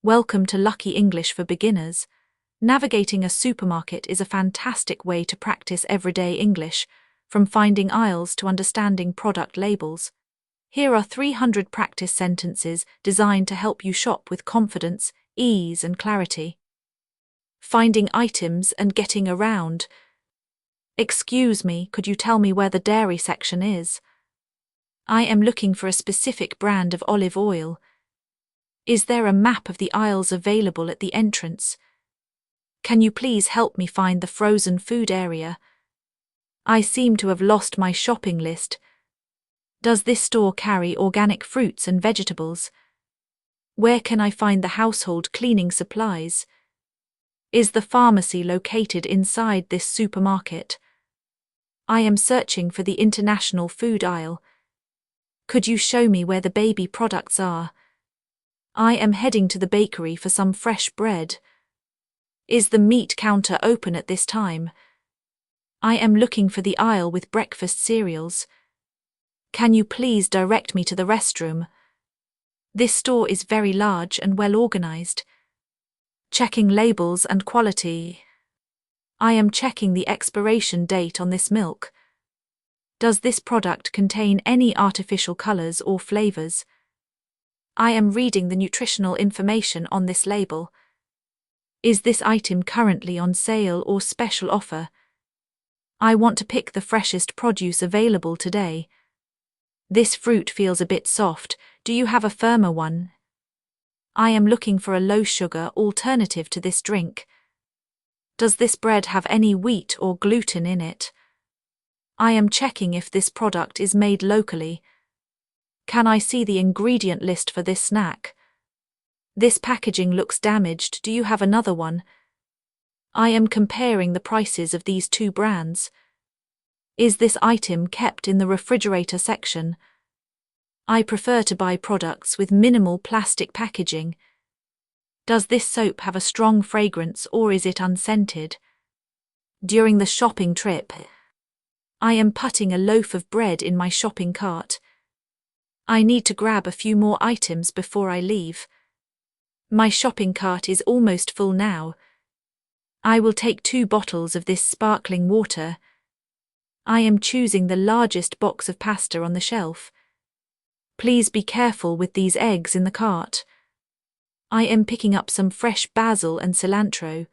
Welcome to Lucky English for Beginners. Navigating a supermarket is a fantastic way to practice everyday English, from finding aisles to understanding product labels. Here are 300 practice sentences designed to help you shop with confidence, ease, and clarity. Finding items and getting around. Excuse me, could you tell me where the dairy section is? I am looking for a specific brand of olive oil. Is there a map of the aisles available at the entrance? Can you please help me find the frozen food area? I seem to have lost my shopping list. Does this store carry organic fruits and vegetables? Where can I find the household cleaning supplies? Is the pharmacy located inside this supermarket? I am searching for the international food aisle. Could you show me where the baby products are? I am heading to the bakery for some fresh bread. Is the meat counter open at this time? I am looking for the aisle with breakfast cereals. Can you please direct me to the restroom? This store is very large and well organized. Checking labels and quality. I am checking the expiration date on this milk. Does this product contain any artificial colors or flavors? I am reading the nutritional information on this label. Is this item currently on sale or special offer? I want to pick the freshest produce available today. This fruit feels a bit soft. Do you have a firmer one? I am looking for a low-sugar alternative to this drink. Does this bread have any wheat or gluten in it? I am checking if this product is made locally. Can I see the ingredient list for this snack? This packaging looks damaged. Do you have another one? I am comparing the prices of these two brands. Is this item kept in the refrigerator section? I prefer to buy products with minimal plastic packaging. Does this soap have a strong fragrance or is it unscented? During the shopping trip, I am putting a loaf of bread in my shopping cart. I need to grab a few more items before I leave. My shopping cart is almost full now. I will take 2 bottles of this sparkling water. I am choosing the largest box of pasta on the shelf. Please be careful with these eggs in the cart. I am picking up some fresh basil and cilantro.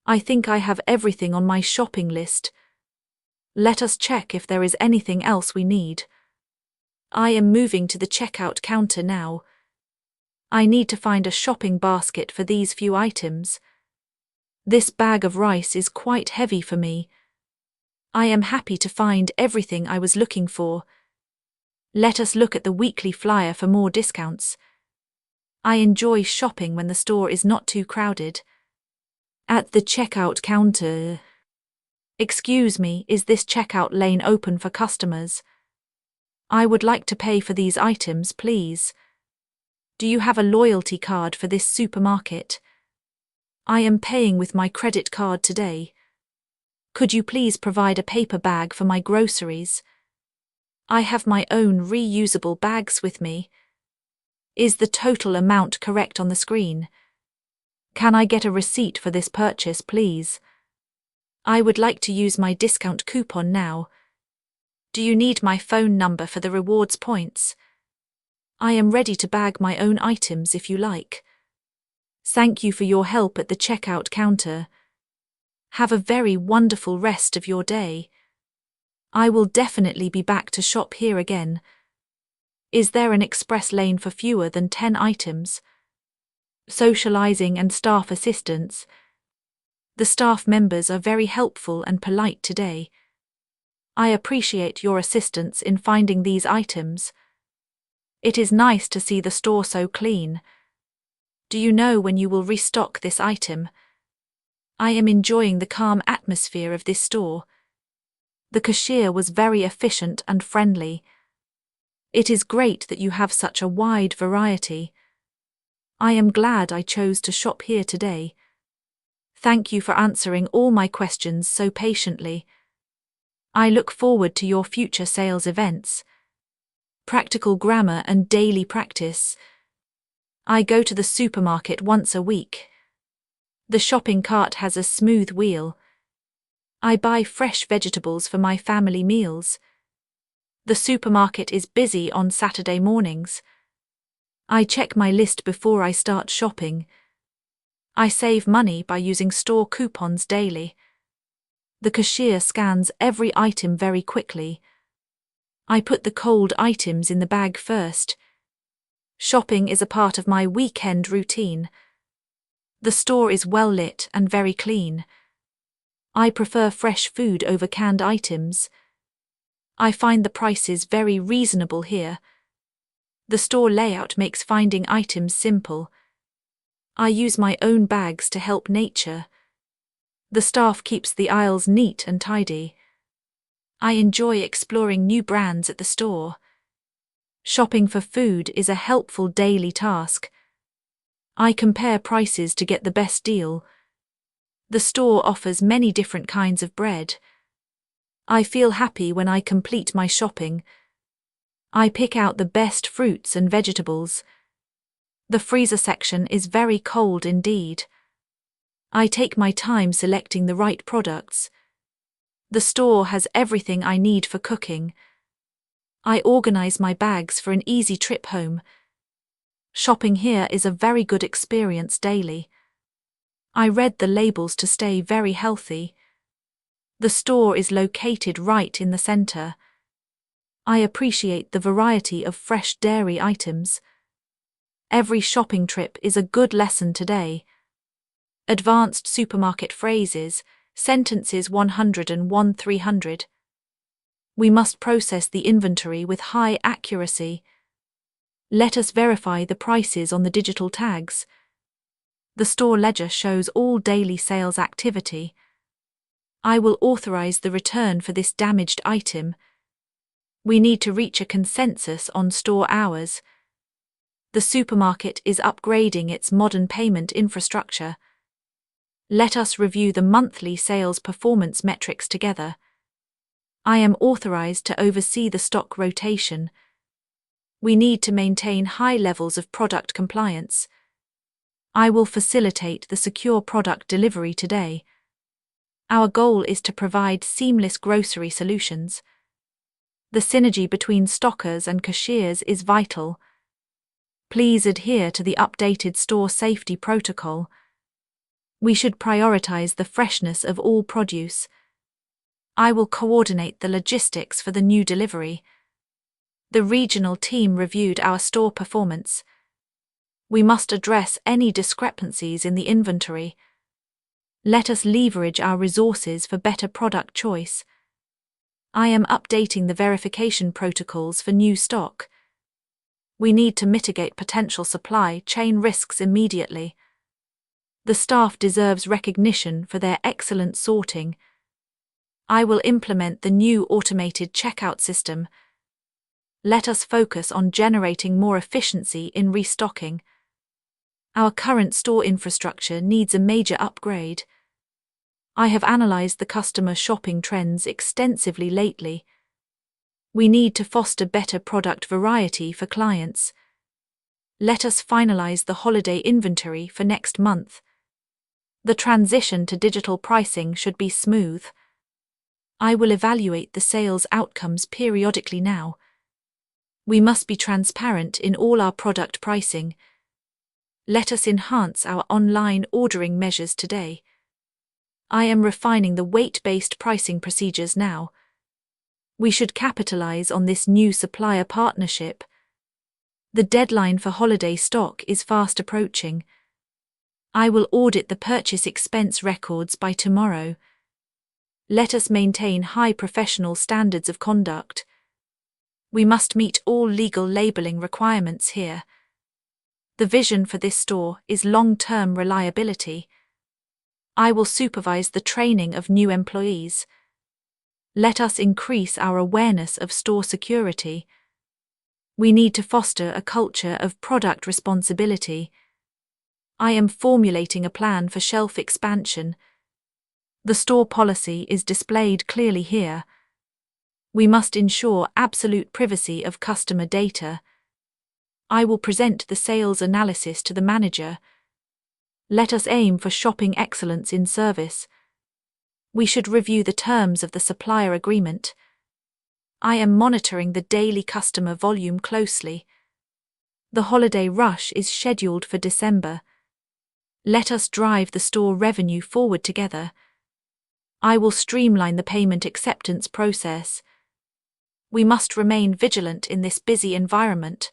I think I have everything on my shopping list. Let us check if there is anything else we need. I am moving to the checkout counter now. I need to find a shopping basket for these few items. This bag of rice is quite heavy for me. I am happy to find everything I was looking for. Let us look at the weekly flyer for more discounts. I enjoy shopping when the store is not too crowded. At the checkout counter. Excuse me, is this checkout lane open for customers? I would like to pay for these items, please. Do you have a loyalty card for this supermarket? I am paying with my credit card today. Could you please provide a paper bag for my groceries? I have my own reusable bags with me. Is the total amount correct on the screen? Can I get a receipt for this purchase, please? I would like to use my discount coupon now. Do you need my phone number for the rewards points? I am ready to bag my own items if you like. Thank you for your help at the checkout counter. Have a very wonderful rest of your day. I will definitely be back to shop here again. Is there an express lane for fewer than 10 items? Socializing and staff assistance. The staff members are very helpful and polite today. I appreciate your assistance in finding these items. It is nice to see the store so clean. Do you know when you will restock this item? I am enjoying the calm atmosphere of this store. The cashier was very efficient and friendly. It is great that you have such a wide variety. I am glad I chose to shop here today. Thank you for answering all my questions so patiently. I look forward to your future sales events. Practical grammar and daily practice. I go to the supermarket once a week. The shopping cart has a smooth wheel. I buy fresh vegetables for my family meals. The supermarket is busy on Saturday mornings. I check my list before I start shopping. I save money by using store coupons daily. The cashier scans every item very quickly. I put the cold items in the bag first. Shopping is a part of my weekend routine. The store is well lit and very clean. I prefer fresh food over canned items. I find the prices very reasonable here. The store layout makes finding items simple. I use my own bags to help nature. The staff keeps the aisles neat and tidy. I enjoy exploring new brands at the store. Shopping for food is a helpful daily task. I compare prices to get the best deal. The store offers many different kinds of bread. I feel happy when I complete my shopping. I pick out the best fruits and vegetables. The freezer section is very cold indeed. I take my time selecting the right products. The store has everything I need for cooking. I organize my bags for an easy trip home. Shopping here is a very good experience daily. I read the labels to stay very healthy. The store is located right in the center. I appreciate the variety of fresh dairy items. Every shopping trip is a good lesson today. Advanced supermarket phrases, sentences 101-300. We must process the inventory with high accuracy. Let us verify the prices on the digital tags. The store ledger shows all daily sales activity. I will authorize the return for this damaged item. We need to reach a consensus on store hours. The supermarket is upgrading its modern payment infrastructure. Let us review the monthly sales performance metrics together. I am authorized to oversee the stock rotation. We need to maintain high levels of product compliance. I will facilitate the secure product delivery today. Our goal is to provide seamless grocery solutions. The synergy between stockers and cashiers is vital. Please adhere to the updated store safety protocol. We should prioritize the freshness of all produce. I will coordinate the logistics for the new delivery. The regional team reviewed our store performance. We must address any discrepancies in the inventory. Let us leverage our resources for better product choice. I am updating the verification protocols for new stock. We need to mitigate potential supply chain risks immediately. The staff deserves recognition for their excellent sorting. I will implement the new automated checkout system. Let us focus on generating more efficiency in restocking. Our current store infrastructure needs a major upgrade. I have analyzed the customer shopping trends extensively lately. We need to foster better product variety for clients. Let us finalize the holiday inventory for next month. The transition to digital pricing should be smooth. I will evaluate the sales outcomes periodically now. We must be transparent in all our product pricing. Let us enhance our online ordering measures today. I am refining the weight-based pricing procedures now. We should capitalize on this new supplier partnership. The deadline for holiday stock is fast approaching. I will audit the purchase expense records by tomorrow. Let us maintain high professional standards of conduct. We must meet all legal labeling requirements here. The vision for this store is long-term reliability. I will supervise the training of new employees. Let us increase our awareness of store security. We need to foster a culture of product responsibility. I am formulating a plan for shelf expansion. The store policy is displayed clearly here. We must ensure absolute privacy of customer data. I will present the sales analysis to the manager. Let us aim for shopping excellence in service. We should review the terms of the supplier agreement. I am monitoring the daily customer volume closely. The holiday rush is scheduled for December. Let us drive the store revenue forward together. I will streamline the payment acceptance process. We must remain vigilant in this busy environment.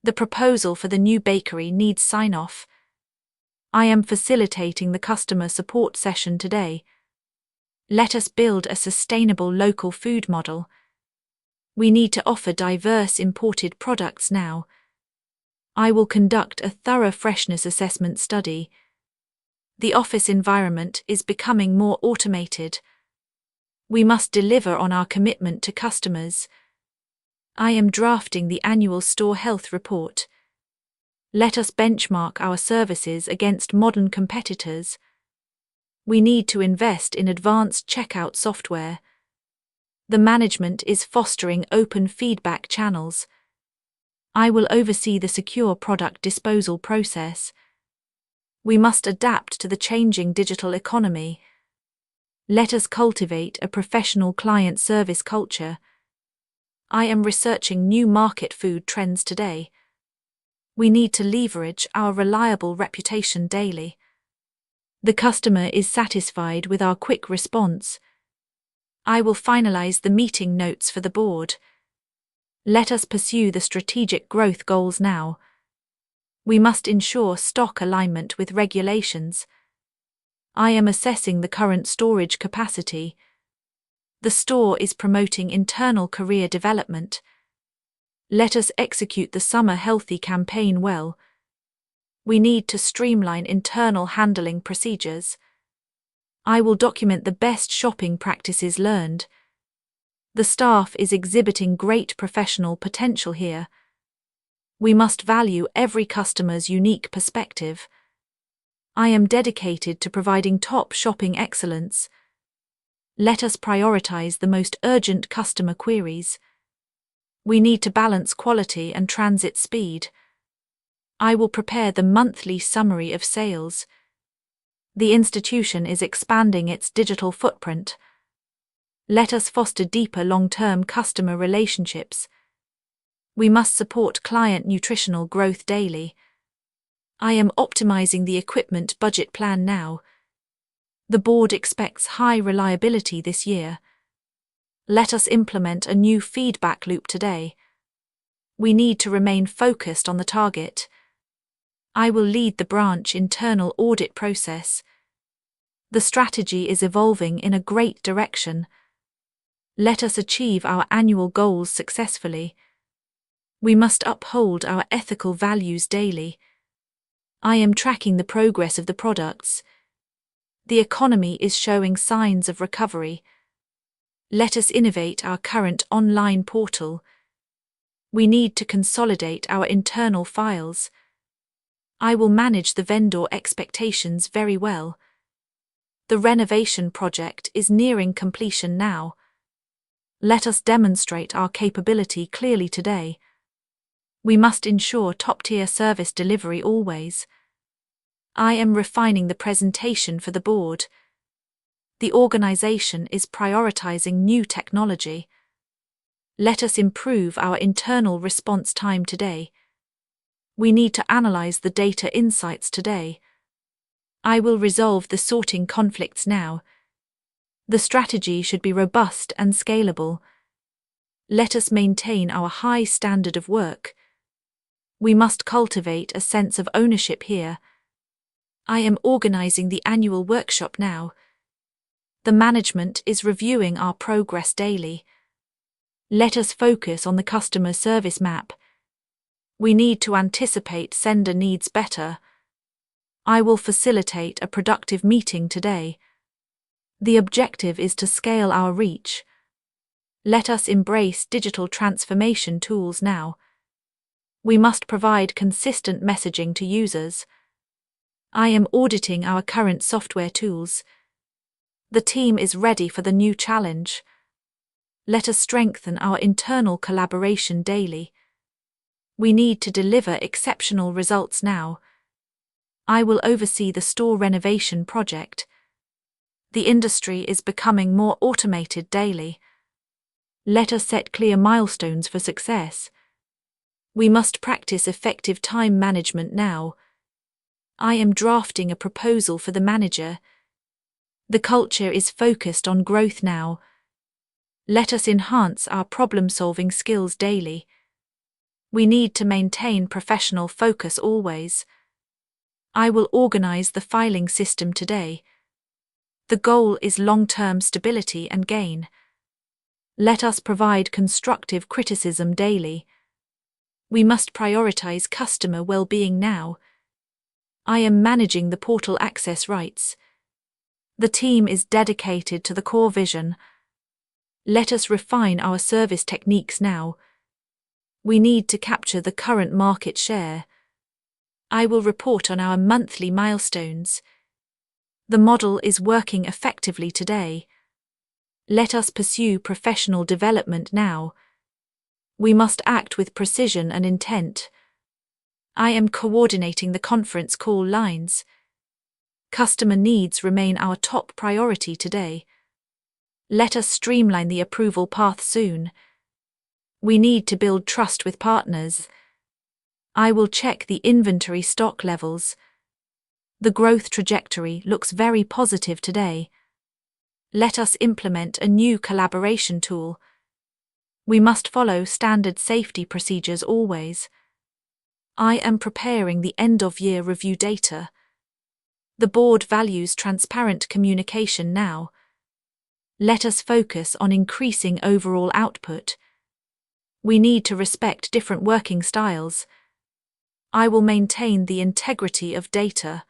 The proposal for the new bakery needs sign-off. I am facilitating the customer support session today. Let us build a sustainable local food model. We need to offer diverse imported products now. I will conduct a thorough freshness assessment study. The office environment is becoming more automated. We must deliver on our commitment to customers. I am drafting the annual store health report. Let us benchmark our services against modern competitors. We need to invest in advanced checkout software. The management is fostering open feedback channels. I will oversee the secure product disposal process. We must adapt to the changing digital economy. Let us cultivate a professional client service culture. I am researching new market food trends today. We need to leverage our reliable reputation daily. The customer is satisfied with our quick response. I will finalize the meeting notes for the board. Let us pursue the strategic growth goals now. We must ensure stock alignment with regulations. I am assessing the current storage capacity. The store is promoting internal career development. Let us execute the summer healthy campaign well. We need to streamline internal handling procedures. I will document the best shopping practices learned. The staff is exhibiting great professional potential here. We must value every customer's unique perspective. I am dedicated to providing top shopping excellence. Let us prioritize the most urgent customer queries. We need to balance quality and transit speed. I will prepare the monthly summary of sales. The institution is expanding its digital footprint. Let us foster deeper long-term customer relationships. We must support client nutritional growth daily. I am optimizing the equipment budget plan now. The board expects high reliability this year. Let us implement a new feedback loop today. We need to remain focused on the target. I will lead the branch internal audit process. The strategy is evolving in a great direction. Let us achieve our annual goals successfully. We must uphold our ethical values daily. I am tracking the progress of the products. The economy is showing signs of recovery. Let us innovate our current online portal. We need to consolidate our internal files. I will manage the vendor expectations very well. The renovation project is nearing completion now. Let us demonstrate our capability clearly today. We must ensure top-tier service delivery always. I am refining the presentation for the board. The organization is prioritizing new technology. Let us improve our internal response time today. We need to analyze the data insights today. I will resolve the sorting conflicts now. The strategy should be robust and scalable. Let us maintain our high standard of work. We must cultivate a sense of ownership here. I am organizing the annual workshop now. The management is reviewing our progress daily. Let us focus on the customer service map. We need to anticipate sender needs better. I will facilitate a productive meeting today. The objective is to scale our reach. Let us embrace digital transformation tools now. We must provide consistent messaging to users. I am auditing our current software tools. The team is ready for the new challenge. Let us strengthen our internal collaboration daily. We need to deliver exceptional results now. I will oversee the store renovation project. The industry is becoming more automated daily. Let us set clear milestones for success. We must practice effective time management now. I am drafting a proposal for the manager. The culture is focused on growth now. Let us enhance our problem-solving skills daily. We need to maintain professional focus always. I will organize the filing system today. The goal is long-term stability and gain. Let us provide constructive criticism daily. We must prioritize customer well-being now. I am managing the portal access rights. The team is dedicated to the core vision. Let us refine our service techniques now. We need to capture the current market share. I will report on our monthly milestones. The model is working effectively today. Let us pursue professional development now. We must act with precision and intent. I am coordinating the conference call lines. Customer needs remain our top priority today. Let us streamline the approval path soon. We need to build trust with partners. I will check the inventory stock levels. The growth trajectory looks very positive today. Let us implement a new collaboration tool. We must follow standard safety procedures always. I am preparing the end-of-year review data. The board values transparent communication now. Let us focus on increasing overall output. We need to respect different working styles. I will maintain the integrity of data.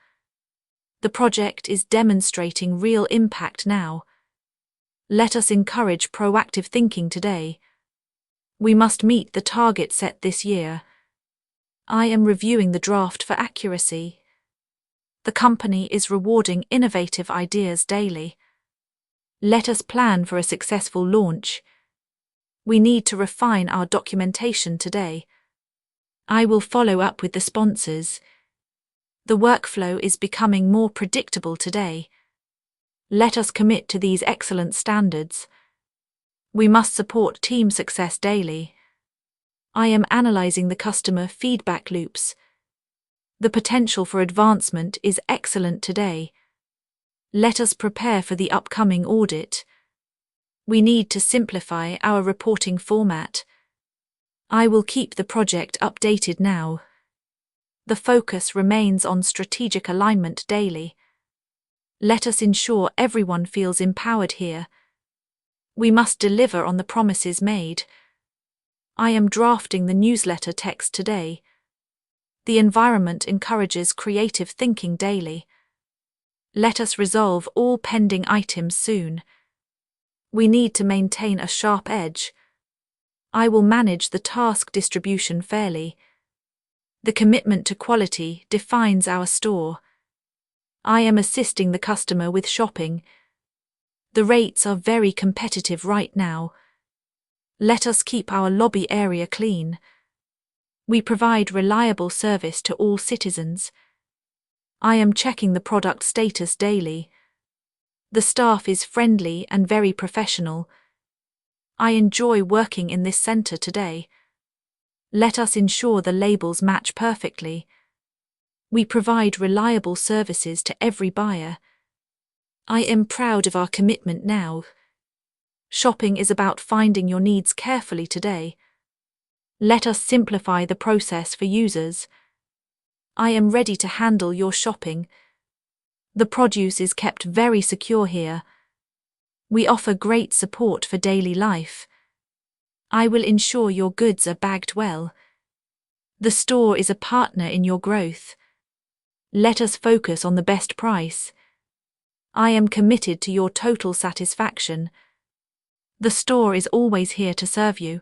The project is demonstrating real impact now. Let us encourage proactive thinking today. We must meet the target set this year. I am reviewing the draft for accuracy. The company is rewarding innovative ideas daily. Let us plan for a successful launch. We need to refine our documentation today. I will follow up with the sponsors. The workflow is becoming more predictable today. Let us commit to these excellent standards. We must support team success daily. I am analyzing the customer feedback loops. The potential for advancement is excellent today. Let us prepare for the upcoming audit. We need to simplify our reporting format. I will keep the project updated now. The focus remains on strategic alignment daily. Let us ensure everyone feels empowered here. We must deliver on the promises made. I am drafting the newsletter text today. The environment encourages creative thinking daily. Let us resolve all pending items soon. We need to maintain a sharp edge. I will manage the task distribution fairly. The commitment to quality defines our store. I am assisting the customer with shopping. The rates are very competitive right now. Let us keep our lobby area clean. We provide reliable service to all citizens. I am checking the product status daily. The staff is friendly and very professional. I enjoy working in this center today. Let us ensure the labels match perfectly. We provide reliable services to every buyer. I am proud of our commitment now. Shopping is about finding your needs carefully today. Let us simplify the process for users. I am ready to handle your shopping. The produce is kept very secure here. We offer great support for daily life. I will ensure your goods are bagged well. The store is a partner in your growth. Let us focus on the best price. I am committed to your total satisfaction. The store is always here to serve you.